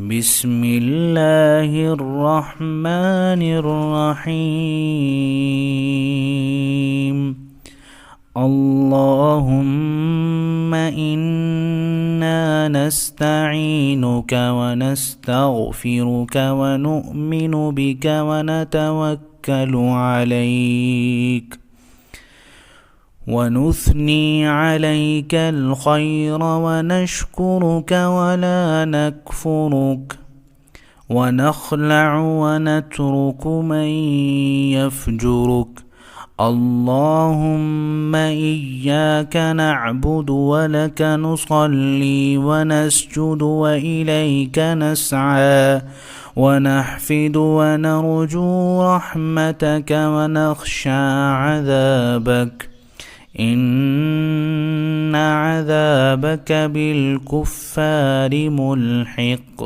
بسم الله الرحمن الرحيم. اللهم إنا نستعينك ونستغفرك ونؤمن بك ونتوكل عليك ونثني عليك الخير ونشكرك ولا نكفرك ونخلع ونترك من يفجرك. اللهم إياك نعبد ولك نصلي ونسجد وإليك نسعى ونحفد ونرجو رحمتك ونخشى عذابك إن عذابك بالكفار ملحق.